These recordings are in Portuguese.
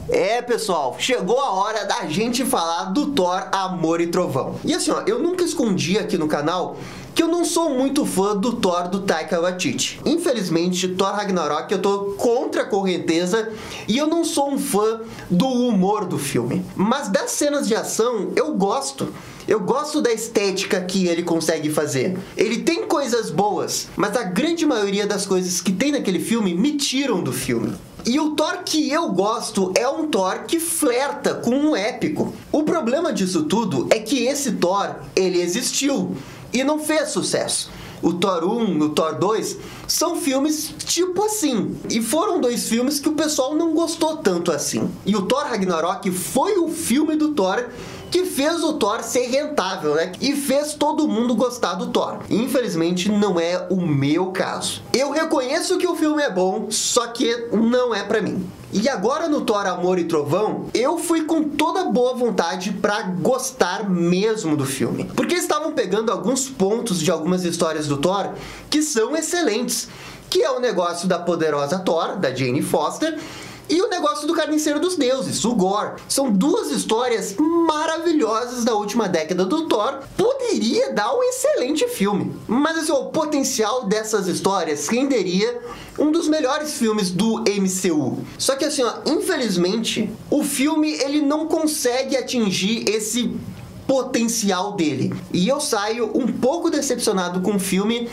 É, pessoal, chegou a hora da gente falar do Thor, Amor e Trovão. E assim, ó, eu nunca escondi aqui no canal que eu não sou muito fã do Thor do Taika Waititi. Infelizmente, Thor Ragnarok eu tô contra a correnteza e eu não sou um fã do humor do filme. Mas das cenas de ação, eu gosto. Eu gosto da estética que ele consegue fazer. Ele tem coisas boas, mas a grande maioria das coisas que tem naquele filme me tiram do filme. E o Thor que eu gosto é um Thor que flerta com um épico. O problema disso tudo é que esse Thor, ele existiu e não fez sucesso. O Thor 1 e o Thor 2 são filmes tipo assim. E foram dois filmes que o pessoal não gostou tanto assim. E o Thor Ragnarok foi o filme do Thor que fez o Thor ser rentável, né? E fez todo mundo gostar do Thor. Infelizmente, não é o meu caso. Eu reconheço que o filme é bom, só que não é pra mim. E agora no Thor, Amor e Trovão, eu fui com toda boa vontade pra gostar mesmo do filme. Porque estavam pegando alguns pontos de algumas histórias do Thor que são excelentes. Que é o negócio da poderosa Thor, da Jane Foster, e o negócio do Carniceiro dos Deuses, o Gorr. São duas histórias maravilhosas da última década do Thor. Poderia dar um excelente filme. Mas assim, o potencial dessas histórias renderia um dos melhores filmes do MCU. Só que assim, ó, infelizmente, o filme ele não consegue atingir esse potencial dele. E eu saio um pouco decepcionado com o filme,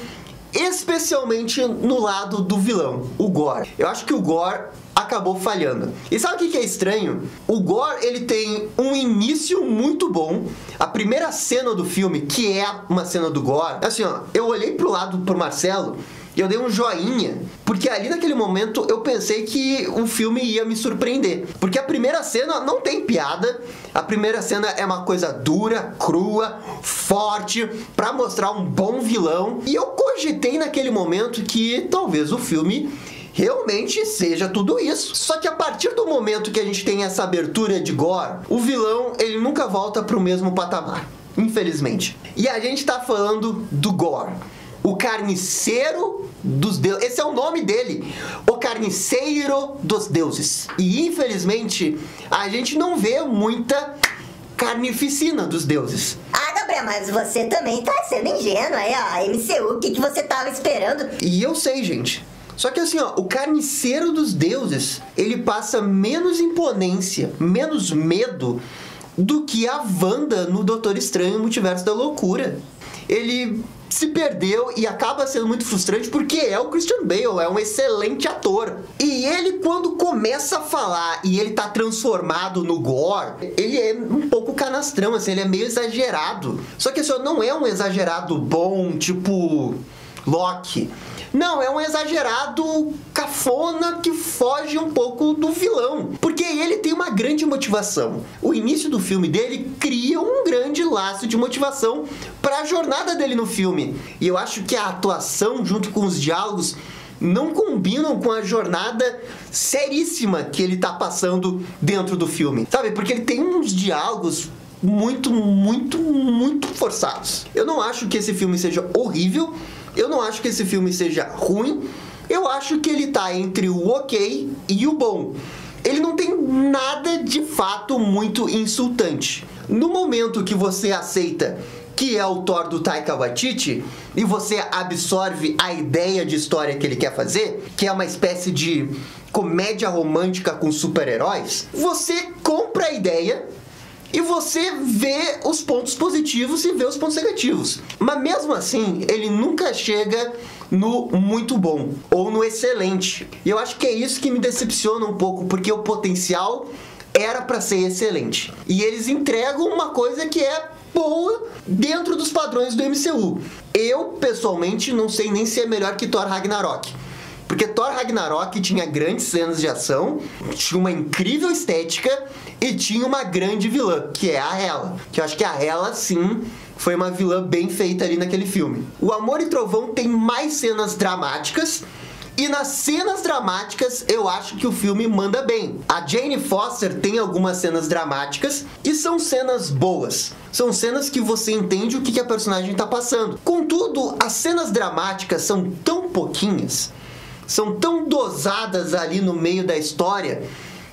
especialmente no lado do vilão, o Gorr. Eu acho que o Gorr acabou falhando. E sabe o que é estranho? O Gorr, ele tem um início muito bom. A primeira cena do filme, que é uma cena do Gorr, assim, ó, eu olhei pro lado pro Marcelo e eu dei um joinha, porque ali naquele momento eu pensei que o filme ia me surpreender. Porque a primeira cena não tem piada, a primeira cena é uma coisa dura, crua, forte, pra mostrar um bom vilão. E eu cogitei naquele momento que talvez o filme realmente seja tudo isso. Só que a partir do momento que a gente tem essa abertura de Gorr, o vilão, ele nunca volta pro mesmo patamar, infelizmente. E a gente tá falando do Gorr, o Carniceiro dos Deuses. Esse é o nome dele, o Carniceiro dos Deuses. E infelizmente, a gente não vê muita carnificina dos deuses. Ah, Gabriel, mas você também tá sendo ingênuo aí, ó. MCU, o que você tava esperando? E eu sei, gente. Só que assim, ó, o Carniceiro dos Deuses, ele passa menos imponência, menos medo do que a Wanda no Doutor Estranho Multiverso da Loucura. Ele se perdeu e acaba sendo muito frustrante porque é o Christian Bale, é um excelente ator. E ele, quando começa a falar e ele tá transformado no Gorr, ele é um pouco canastrão, assim, ele é meio exagerado. Só que assim, não é um exagerado bom, tipo Loki. Não, é um exagerado cafona que foge um pouco do vilão. Porque ele tem uma grande motivação. O início do filme dele cria um grande laço de motivação para a jornada dele no filme. E eu acho que a atuação junto com os diálogos não combinam com a jornada seríssima que ele tá passando dentro do filme. Sabe? Porque ele tem uns diálogos muito forçados. Eu não acho que esse filme seja horrível. Eu não acho que esse filme seja ruim. Eu acho que ele tá entre o ok e o bom. Ele não tem nada de fato muito insultante. No momento que você aceita que é o Thor do Taika Waititi e você absorve a ideia de história que ele quer fazer, que é uma espécie de comédia romântica com super-heróis, você compra a ideia e você vê os pontos positivos e vê os pontos negativos. Mas mesmo assim, ele nunca chega no muito bom ou no excelente. E eu acho que é isso que me decepciona um pouco, porque o potencial era pra ser excelente. E eles entregam uma coisa que é boa dentro dos padrões do MCU. Eu, pessoalmente, não sei nem se é melhor que Thor Ragnarok. Porque Thor Ragnarok tinha grandes cenas de ação, tinha uma incrível estética e tinha uma grande vilã, que é a Hela. Que eu acho que a Hela, sim, foi uma vilã bem feita ali naquele filme. O Amor e Trovão tem mais cenas dramáticas, e nas cenas dramáticas eu acho que o filme manda bem. A Jane Foster tem algumas cenas dramáticas e são cenas boas. São cenas que você entende o que a personagem tá passando. Contudo, as cenas dramáticas são tão pouquinhas, são tão dosadas ali no meio da história,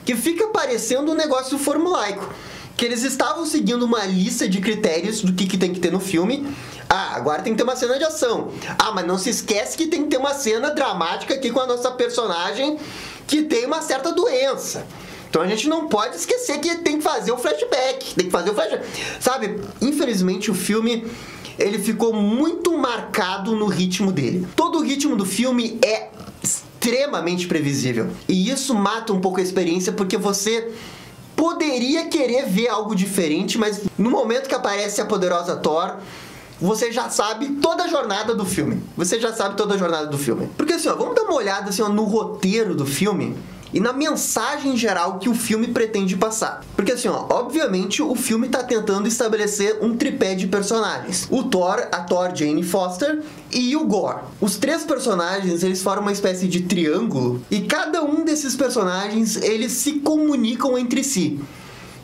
que fica parecendo um negócio formulaico. Que eles estavam seguindo uma lista de critérios do que tem que ter no filme. Ah, agora tem que ter uma cena de ação. Ah, mas não se esquece que tem que ter uma cena dramática aqui com a nossa personagem que tem uma certa doença. Então a gente não pode esquecer que tem que fazer o flashback. Tem que fazer o flashback. Sabe, infelizmente o filme, ele ficou muito marcado no ritmo dele. Todo o ritmo do filme é extremamente previsível. E isso mata um pouco a experiência, porque você poderia querer ver algo diferente, mas no momento que aparece a poderosa Thor, você já sabe toda a jornada do filme. Você já sabe toda a jornada do filme. Porque assim, ó, vamos dar uma olhada assim, ó, no roteiro do filme e na mensagem geral que o filme pretende passar. Porque assim, ó, obviamente o filme tá tentando estabelecer um tripé de personagens. O Thor, a Thor Jane Foster e o Gorr. Os três personagens, eles formam uma espécie de triângulo e cada um desses personagens, eles se comunicam entre si.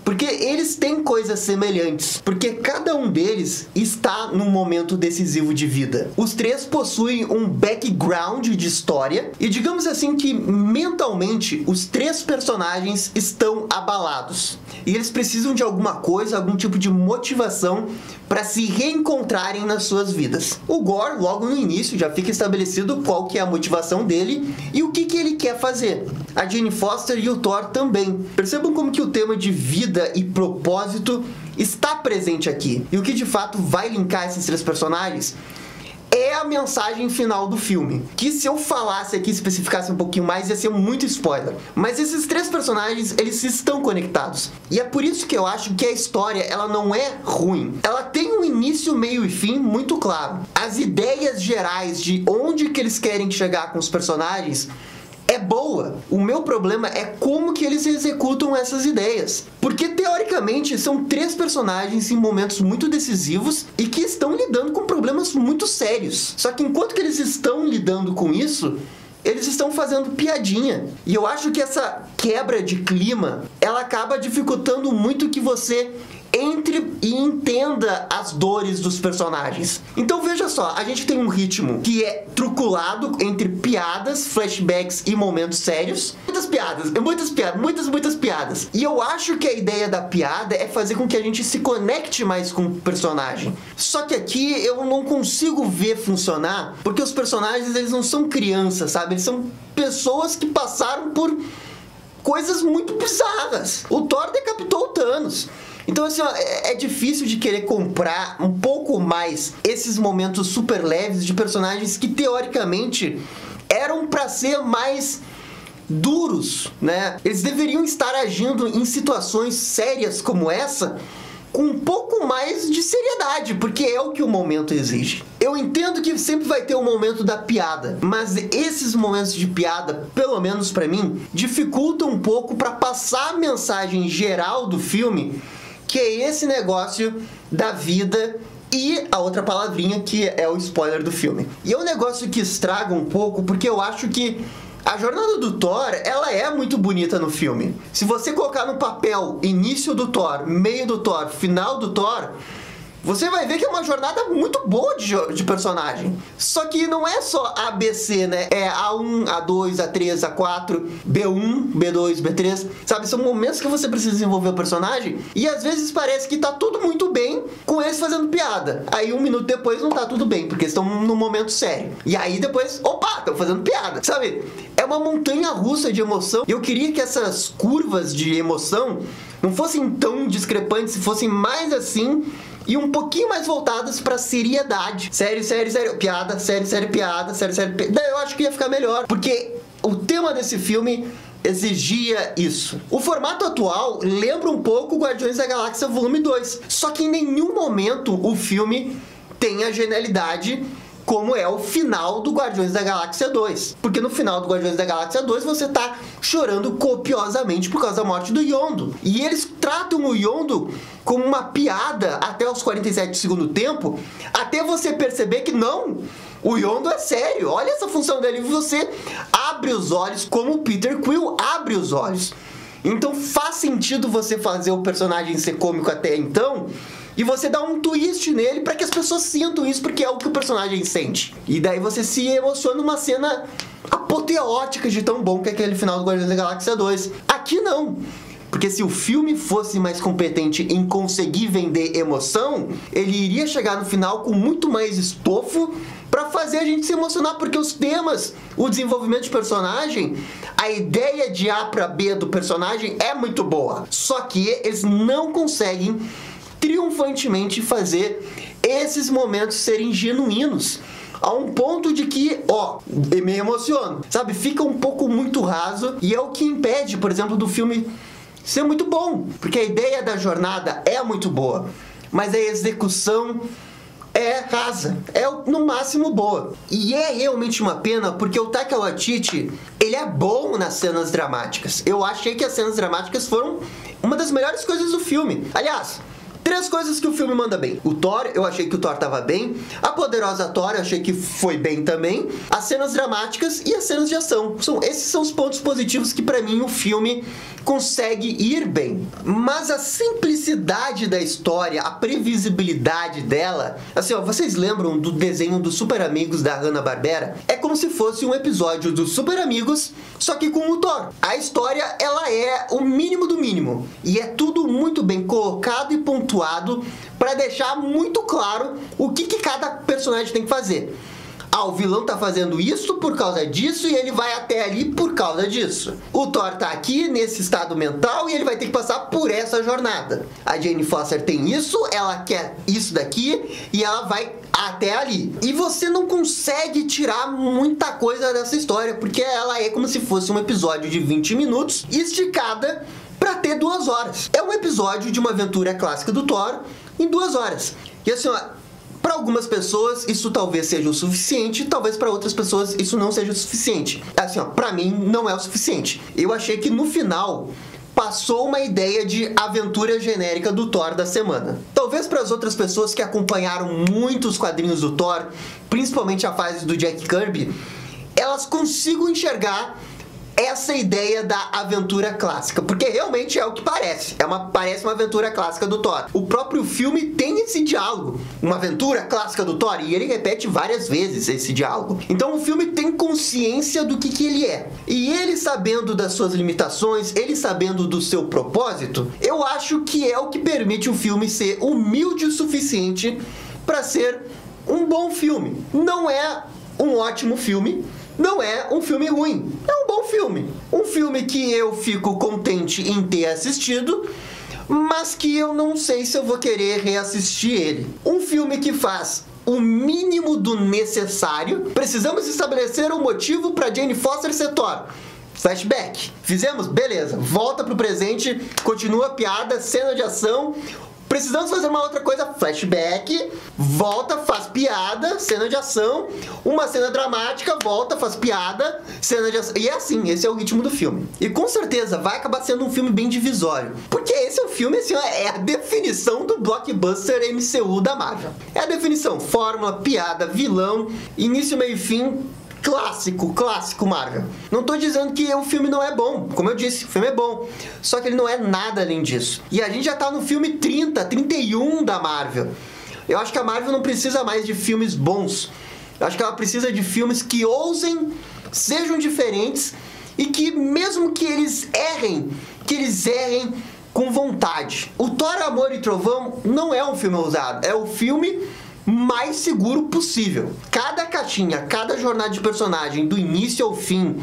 Porque eles têm coisas semelhantes, porque cada um deles está num momento decisivo de vida. Os três possuem um background de história e digamos assim que mentalmente os três personagens estão abalados. E eles precisam de alguma coisa, algum tipo de motivação para se reencontrarem nas suas vidas. O Gorr, logo no início, já fica estabelecido qual que é a motivação dele e o que ele quer fazer. A Jane Foster e o Thor também. Percebam como que o tema de vida e propósito está presente aqui. E o que de fato vai linkar esses três personagens é a mensagem final do filme. Que se eu falasse aqui, especificasse um pouquinho mais, ia ser muito spoiler. Mas esses três personagens, eles estão conectados. E é por isso que eu acho que a história, ela não é ruim. Ela tem um início, meio e fim muito claro. As ideias gerais de onde que eles querem chegar com os personagens é boa. O meu problema é como que eles executam essas ideias. Porque, teoricamente, são três personagens em momentos muito decisivos e que estão lidando com problemas muito sérios. Só que enquanto que eles estão lidando com isso, eles estão fazendo piadinha. E eu acho que essa quebra de clima, ela acaba dificultando muito que você entre e entenda as dores dos personagens. Então veja só, a gente tem um ritmo que é truculado entre piadas, flashbacks e momentos sérios. Muitas piadas. E eu acho que a ideia da piada é fazer com que a gente se conecte mais com o personagem. Só que aqui eu não consigo ver funcionar, porque os personagens, eles não são crianças, sabe? Eles são pessoas que passaram por coisas muito bizarras. O Thor decapitou o Thanos. Então assim, ó, é difícil de querer comprar um pouco mais esses momentos super leves de personagens que teoricamente eram pra ser mais duros, né? Eles deveriam estar agindo em situações sérias como essa com um pouco mais de seriedade, porque é o que o momento exige. Eu entendo que sempre vai ter um momento da piada, mas esses momentos de piada, pelo menos pra mim, dificultam um pouco pra passar a mensagem geral do filme, que é esse negócio da vida e a outra palavrinha que é o spoiler do filme. E é um negócio que estraga um pouco, porque eu acho que a jornada do Thor, ela é muito bonita no filme. Se você colocar no papel início do Thor, meio do Thor, final do Thor, você vai ver que é uma jornada muito boa de personagem. Só que não é só A, B, C, né? É A1, A2, A3, A4, B1, B2, B3. Sabe? São momentos que você precisa desenvolver o personagem e às vezes parece que tá tudo muito bem com eles fazendo piada. Aí um minuto depois não tá tudo bem, porque eles estão num momento sério. E aí depois, opa, estão fazendo piada. Sabe? É uma montanha russa de emoção. E eu queria que essas curvas de emoção não fossem tão discrepantes, se fossem mais assim e um pouquinho mais voltadas pra seriedade. Sério, piada, sério, piada, sério, piada. Daí eu acho que ia ficar melhor, porque o tema desse filme exigia isso. O formato atual lembra um pouco Guardiões da Galáxia Volume 2, só que em nenhum momento o filme tem a genialidade como é o final do Guardiões da Galáxia 2. Porque no final do Guardiões da Galáxia 2 você tá chorando copiosamente por causa da morte do Yondu. E eles tratam o Yondu como uma piada até os 47 do segundo tempo, até você perceber que não, o Yondu é sério. Olha essa função dele, você abre os olhos como o Peter Quill abre os olhos. Então faz sentido você fazer o personagem ser cômico até então, e você dá um twist nele pra que as pessoas sintam isso, porque é o que o personagem sente. E daí você se emociona numa cena apoteótica de tão bom que é aquele final do Guardiões da Galáxia 2. Aqui não. Porque se o filme fosse mais competente em conseguir vender emoção, ele iria chegar no final com muito mais estofo pra fazer a gente se emocionar, porque os temas, o desenvolvimento de personagem, a ideia de A pra B do personagem é muito boa. Só que eles não conseguem triunfantemente fazer esses momentos serem genuínos. A um ponto de que, eu me emociono, sabe? Fica um pouco muito raso e é o que impede, por exemplo, do filme ser muito bom. Porque a ideia da jornada é muito boa, mas a execução é rasa, é no máximo boa. E é realmente uma pena, porque o Taika Waititi, ele é bom nas cenas dramáticas. Eu achei que as cenas dramáticas foram uma das melhores coisas do filme. Aliás, 3 coisas que o filme manda bem. O Thor, eu achei que o Thor tava bem. A poderosa Thor, eu achei que foi bem também. As cenas dramáticas e as cenas de ação. Esses são os pontos positivos que pra mim o filme consegue ir bem. Mas a simplicidade da história, a previsibilidade dela... Assim, vocês lembram do desenho dos Super Amigos da Hanna-Barbera? É como se fosse um episódio dos Super Amigos, só que com o Thor. A história, ela é o mínimo do mínimo. E é tudo muito bem colocado e pontuado para deixar muito claro o que cada personagem tem que fazer. O vilão tá fazendo isso por causa disso e ele vai até ali por causa disso. O Thor tá aqui nesse estado mental e ele vai ter que passar por essa jornada. A Jane Foster tem isso, ela quer isso daqui e ela vai até ali. E você não consegue tirar muita coisa dessa história, porque ela é como se fosse um episódio de 20 minutos esticada pra ter 2 horas. É um episódio de uma aventura clássica do Thor em 2 horas. E assim, para algumas pessoas isso talvez seja o suficiente, talvez para outras pessoas isso não seja o suficiente. Assim, para mim não é o suficiente. Eu achei que no final passou uma ideia de aventura genérica do Thor da semana. Talvez para as outras pessoas que acompanharam muito os quadrinhos do Thor, principalmente a fase do Jack Kirby, elas consigam enxergar essa ideia da aventura clássica, porque realmente é o que parece. Parece uma aventura clássica do Thor. O próprio filme tem esse diálogo, uma aventura clássica do Thor, e ele repete várias vezes esse diálogo. Então o filme tem consciência do que ele é. E ele sabendo das suas limitações, ele sabendo do seu propósito, eu acho que é o que permite o filme ser humilde o suficiente para ser um bom filme. Não é um ótimo filme, não é um filme ruim, é um bom filme. Um filme que eu fico contente em ter assistido, mas que eu não sei se eu vou querer reassistir ele. Um filme que faz o mínimo do necessário. Precisamos estabelecer um motivo para Jane Foster ser Thor. Flashback. Fizemos? Beleza. Volta pro presente, continua a piada, cena de ação. Precisamos fazer uma outra coisa, flashback, volta, faz piada, cena de ação, uma cena dramática, volta, faz piada, cena de ação. E é assim, esse é o ritmo do filme. E com certeza vai acabar sendo um filme bem divisório. Porque esse é o filme, assim, é a definição do blockbuster MCU da Marvel. É a definição, fórmula, piada, vilão, início, meio e fim. Clássico Marvel. Não tô dizendo que o filme não é bom. Como eu disse, o filme é bom. Só que ele não é nada além disso. E a gente já tá no filme 31 da Marvel. Eu acho que a Marvel não precisa mais de filmes bons. Eu acho que ela precisa de filmes que ousem, sejam diferentes e que mesmo que eles errem com vontade. O Thor, Amor e Trovão não é um filme ousado. É o filme mais seguro possível. Cada caixinha, cada jornada de personagem, do início ao fim,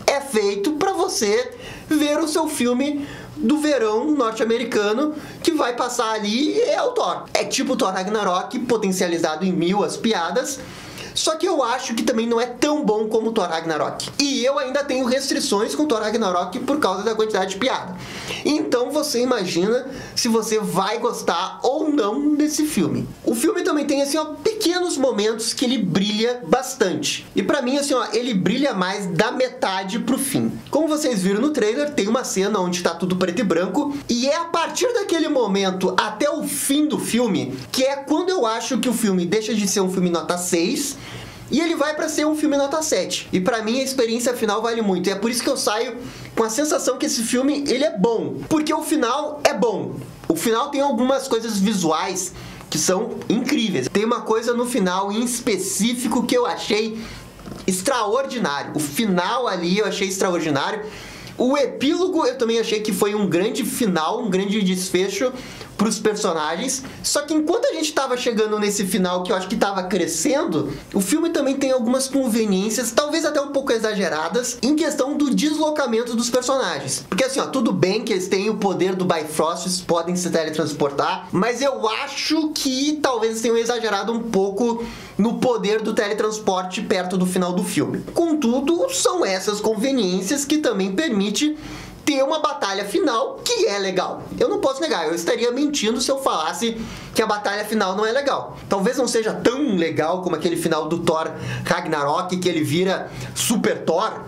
é feito para você ver o seu filme do verão norte-americano que vai passar ali e é o Thor. É tipo o Thor Ragnarok, potencializado em 1000 as piadas. Só que eu acho que também não é tão bom como o Thor Ragnarok. E eu ainda tenho restrições com o Thor Ragnarok por causa da quantidade de piada. Então você imagina se você vai gostar ou não desse filme. O filme também tem, assim, pequenos momentos que ele brilha bastante. E pra mim, assim, ele brilha mais da metade pro fim. Como vocês viram no trailer, tem uma cena onde tá tudo preto e branco. E é a partir daquele momento até o fim do filme, que é quando eu acho que o filme deixa de ser um filme nota 6 e ele vai pra ser um filme nota 7. E pra mim a experiência final vale muito. E é por isso que eu saio com a sensação que esse filme, ele é bom. Porque o final é bom. O final tem algumas coisas visuais que são incríveis. Tem uma coisa no final em específico que eu achei extraordinário. O final ali eu achei extraordinário. O epílogo eu também achei que foi um grande final, um grande desfecho para os personagens. Só que enquanto a gente tava chegando nesse final, que eu acho que tava crescendo, o filme também tem algumas conveniências, talvez até um pouco exageradas, em questão do deslocamento dos personagens. Porque assim, ó, tudo bem que eles têm o poder do Bifrost, eles podem se teletransportar, mas eu acho que talvez eles tenham exagerado um pouco no poder do teletransporte perto do final do filme. Contudo, são essas conveniências que também permitem ter uma batalha final que é legal. Eu não posso negar, eu estaria mentindo se eu falasse que a batalha final não é legal. Talvez não seja tão legal como aquele final do Thor Ragnarok, que ele vira Super Thor,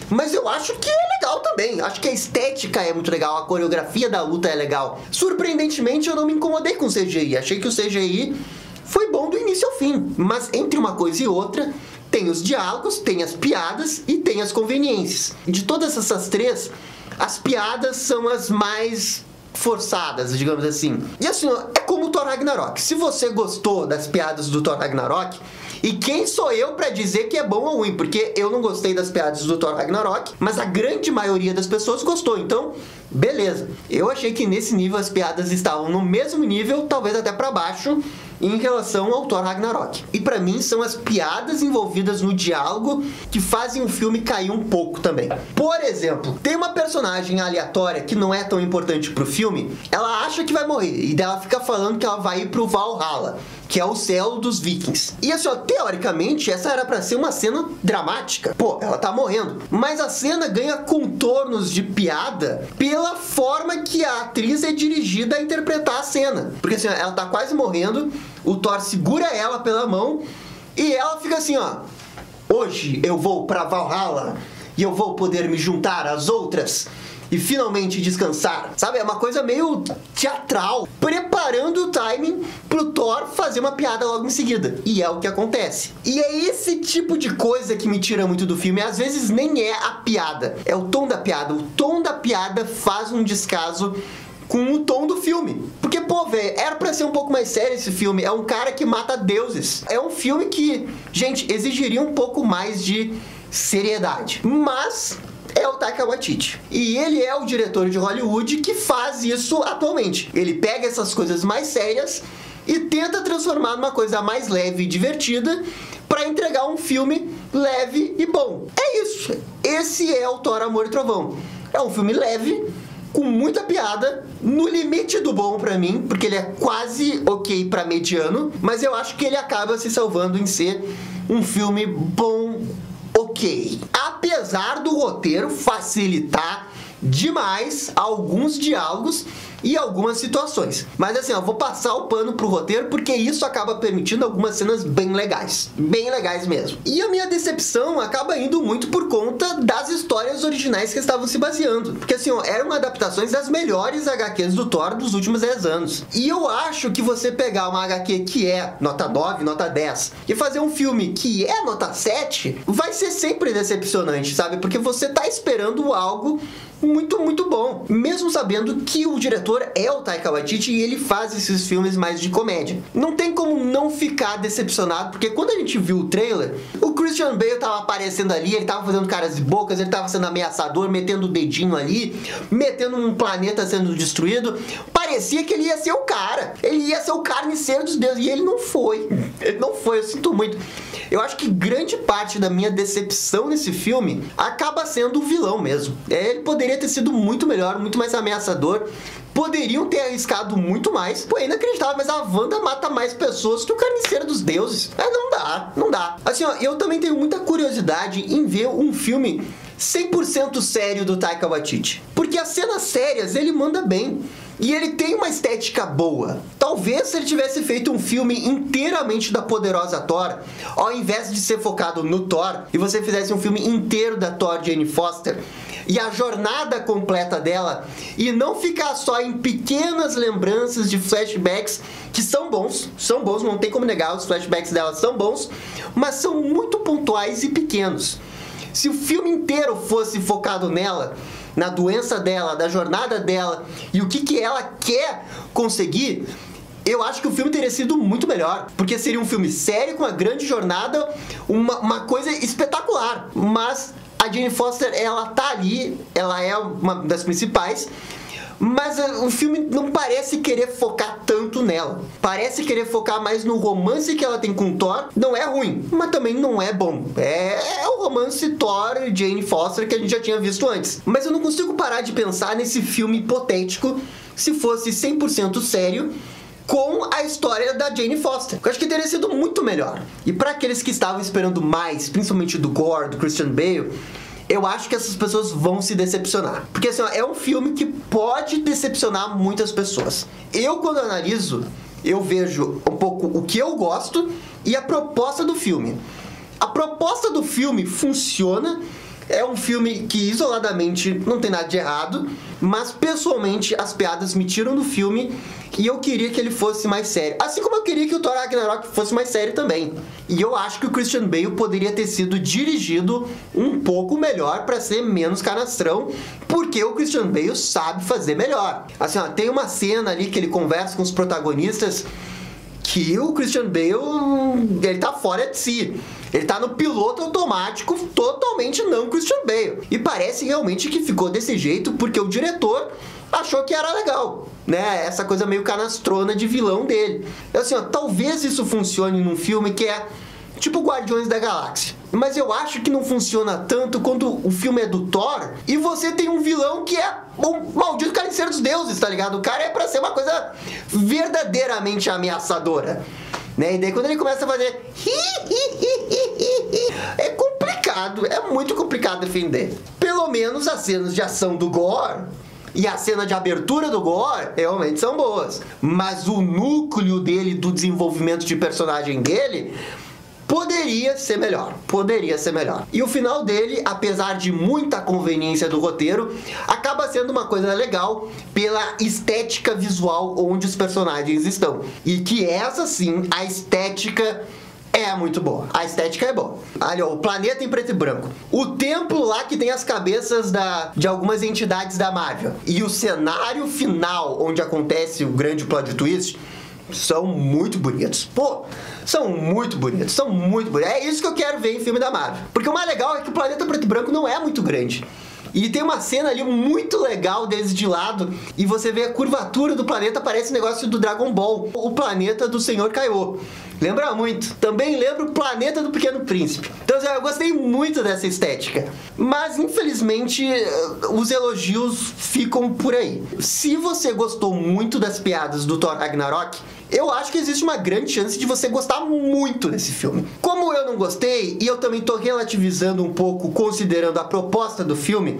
mas eu acho que é legal também. Acho que a estética é muito legal, a coreografia da luta é legal. Surpreendentemente, eu não me incomodei com o CGI. Achei que o CGI foi bom do início ao fim. Mas entre uma coisa e outra, tem os diálogos, tem as piadas e tem as conveniências. De todas essas três, as piadas são as mais forçadas, digamos assim. E assim, é como o Thor Ragnarok. Se você gostou das piadas do Thor Ragnarok, e quem sou eu pra dizer que é bom ou ruim? Porque eu não gostei das piadas do Thor Ragnarok, mas a grande maioria das pessoas gostou. Então, beleza. Eu achei que nesse nível as piadas estavam no mesmo nível, talvez até pra baixo, em relação ao Thor Ragnarok. E pra mim são as piadas envolvidas no diálogo que fazem o filme cair um pouco também. Por exemplo, tem uma personagem aleatória que não é tão importante pro filme, ela acha que vai morrer, e dela fica falando que ela vai ir pro Valhalla, que é o céu dos vikings. E assim, ó, teoricamente, essa era pra ser uma cena dramática. Pô, ela tá morrendo. Mas a cena ganha contornos de piada pela forma que a atriz é dirigida a interpretar a cena. Porque assim, ó, ela tá quase morrendo, o Thor segura ela pela mão e ela fica assim, ó: hoje eu vou pra Valhalla e eu vou poder me juntar às outras e finalmente descansar. Sabe, é uma coisa meio teatral, preparando o timing pro Thor fazer uma piada logo em seguida. E é o que acontece. E é esse tipo de coisa que me tira muito do filme. Às vezes nem é a piada, é o tom da piada. O tom da piada faz um descaso com o tom do filme. Porque, pô, velho, era pra ser um pouco mais sério esse filme. É um cara que mata deuses. É um filme que, gente, exigiria um pouco mais de seriedade. Mas é o Taika Waititi. E ele é o diretor de Hollywood que faz isso atualmente. Ele pega essas coisas mais sérias e tenta transformar numa coisa mais leve e divertida para entregar um filme leve e bom. É isso. Esse é o Thor, Amor e Trovão. É um filme leve, com muita piada, no limite do bom pra mim, porque ele é quase ok pra mediano, mas eu acho que ele acaba se salvando em ser um filme bom, ok. Apesar do roteiro facilitar demais alguns diálogos e algumas situações. Mas assim, eu vou passar o pano pro roteiro porque isso acaba permitindo algumas cenas bem legais. Bem legais mesmo. E a minha decepção acaba indo muito por conta das histórias originais que estavam se baseando. Porque assim, ó, eram adaptações das melhores HQs do Thor dos últimos 10 anos. E eu acho que você pegar uma HQ que é nota 9, nota 10 e fazer um filme que é nota 7, vai ser sempre decepcionante, sabe? Porque você tá esperando algo muito, muito bom. Mesmo sabendo que o diretor é o Taika Waititi e ele faz esses filmes mais de comédia. Não tem como não ficar decepcionado, porque quando a gente viu o trailer, o Christian Bale tava aparecendo ali, ele tava fazendo caras e bocas, ele tava sendo ameaçador, metendo o dedinho ali, metendo um planeta sendo destruído. Parecia que ele ia ser o cara. Ele ia ser o carniceiro dos deuses. E ele não foi. Ele não foi, eu sinto muito. Eu acho que grande parte da minha decepção nesse filme acaba sendo o vilão mesmo. Ele poderia ter sido muito melhor, muito mais ameaçador. Poderiam ter arriscado muito mais. Pô, é inacreditável, mas a Wanda mata mais pessoas que o Carniceiro dos Deuses. Não dá, não dá. Assim, ó, eu também tenho muita curiosidade em ver um filme 100% sério do Taika Waititi. Porque as cenas sérias ele manda bem. E ele tem uma estética boa. Talvez se ele tivesse feito um filme inteiramente da poderosa Thor, ao invés de ser focado no Thor, e você fizesse um filme inteiro da Thor Jane Foster, e a jornada completa dela, e não ficar só em pequenas lembranças de flashbacks, que são bons, não tem como negar, os flashbacks dela são bons, mas são muito pontuais e pequenos. Se o filme inteiro fosse focado nela, na doença dela, da jornada dela e o que ela quer conseguir, eu acho que o filme teria sido muito melhor. Porque seria um filme sério, com uma grande jornada, uma coisa espetacular. Mas a Jane Foster, ela tá ali, ela é uma das principais, mas o filme não parece querer focar tanto nela. Parece querer focar mais no romance que ela tem com o Thor. Não é ruim, mas também não é bom. É o romance Thor e Jane Foster que a gente já tinha visto antes. Mas eu não consigo parar de pensar nesse filme hipotético se fosse 100% sério, com a história da Jane Foster. Eu acho que teria sido muito melhor. E para aqueles que estavam esperando mais, principalmente do Gore, do Christian Bale, eu acho que essas pessoas vão se decepcionar. Porque assim, ó, é um filme que pode decepcionar muitas pessoas. Eu, quando analiso, eu vejo um pouco o que eu gosto e a proposta do filme. A proposta do filme funciona. É um filme que isoladamente não tem nada de errado, mas pessoalmente as piadas me tiram do filme e eu queria que ele fosse mais sério. Assim como eu queria que o Thor Ragnarok fosse mais sério também. E eu acho que o Christian Bale poderia ter sido dirigido um pouco melhor para ser menos canastrão, porque o Christian Bale sabe fazer melhor. Assim, ó, tem uma cena ali que ele conversa com os protagonistas que o Christian Bale, ele tá fora de si. Ele tá no piloto automático, totalmente não Christian Bale. E parece realmente que ficou desse jeito porque o diretor achou que era legal, né? Essa coisa meio canastrona de vilão dele. Assim, ó, talvez isso funcione num filme que é tipo Guardiões da Galáxia. Mas eu acho que não funciona tanto quando o filme é do Thor e você tem um vilão que é o maldito carniceiro dos deuses, tá ligado? O cara é pra ser uma coisa verdadeiramente ameaçadora, né? E daí quando ele começa a fazer é complicado, é muito complicado defender. Pelo menos as cenas de ação do Gore e a cena de abertura do Gore realmente são boas. Mas o núcleo dele, do desenvolvimento de personagem dele, poderia ser melhor, poderia ser melhor. E o final dele, apesar de muita conveniência do roteiro, acaba sendo uma coisa legal pela estética visual onde os personagens estão. E que essa sim, a estética é muito boa. A estética é boa. Olha, o planeta em preto e branco. O templo lá que tem as cabeças de algumas entidades da Marvel. E o cenário final, onde acontece o grande plot twist, são muito bonitos. Pô, são muito bonitos, são muito bonitos. É isso que eu quero ver em filme da Marvel. Porque o mais legal é que o planeta preto e branco não é muito grande. E tem uma cena ali muito legal deles de lado, e você vê a curvatura do planeta, parece um negócio do Dragon Ball. O planeta do Senhor Kaiô. Lembra muito. Também lembra o planeta do Pequeno Príncipe. Então eu gostei muito dessa estética. Mas infelizmente os elogios ficam por aí. Se você gostou muito das piadas do Thor Ragnarok, eu acho que existe uma grande chance de você gostar muito desse filme. Como eu não gostei, e eu também tô relativizando um pouco, considerando a proposta do filme,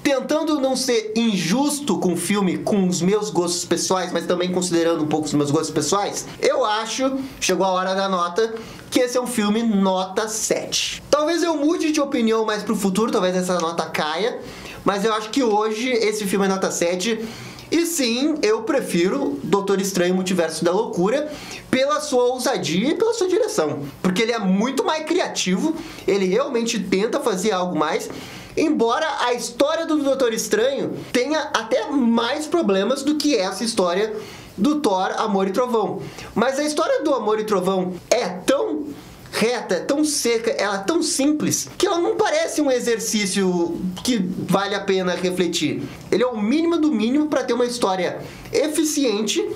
tentando não ser injusto com o filme, com os meus gostos pessoais, mas também considerando um pouco os meus gostos pessoais, eu acho, chegou a hora da nota, que esse é um filme nota 7. Talvez eu mude de opinião mais pro futuro, talvez essa nota caia, mas eu acho que hoje esse filme é nota 7. E sim, eu prefiro Doutor Estranho Multiverso da Loucura pela sua ousadia e pela sua direção. Porque ele é muito mais criativo, ele realmente tenta fazer algo mais. Embora a história do Doutor Estranho tenha até mais problemas do que essa história do Thor, Amor e Trovão. Mas a história do Amor e Trovão é tão reta, tão seca, ela é tão simples, que ela não parece um exercício que vale a pena refletir. Ele é o mínimo do mínimo para ter uma história eficiente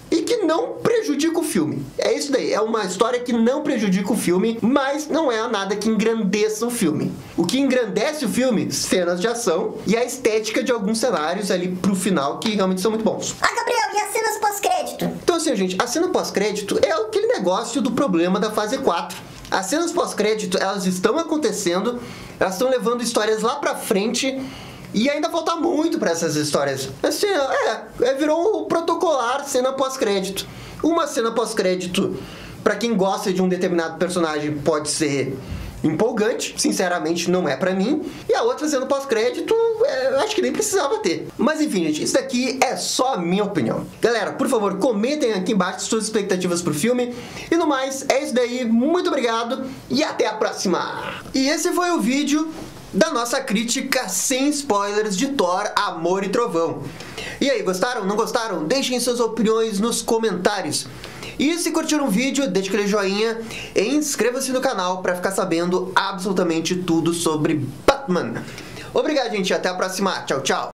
e que não prejudica o filme. É isso daí, é uma história que não prejudica o filme, mas não é nada que engrandeça o filme. O que engrandece o filme? Cenas de ação e a estética de alguns cenários ali pro final, que realmente são muito bons. Ah, Gabriel, e as cenas pós-crédito? Então assim, gente, a cena pós-crédito é aquele negócio do problema da fase 4. As cenas pós-crédito, elas estão acontecendo, elas estão levando histórias lá pra frente e ainda falta muito pra essas histórias. Assim, virou protocolar cena pós-crédito. Uma cena pós-crédito, pra quem gosta de um determinado personagem, pode ser empolgante, sinceramente não é pra mim. E a outra cena pós-crédito, acho que nem precisava ter. Mas enfim, gente, isso daqui é só a minha opinião. Galera, por favor, comentem aqui embaixo suas expectativas pro filme. E no mais, é isso daí, muito obrigado e até a próxima! E esse foi o vídeo da nossa crítica sem spoilers de Thor, Amor e Trovão. E aí, gostaram? Não gostaram? Deixem suas opiniões nos comentários. E se curtiram o vídeo, deixe aquele joinha e inscreva-se no canal para ficar sabendo absolutamente tudo sobre Batman. Obrigado, gente. Até a próxima. Tchau, tchau.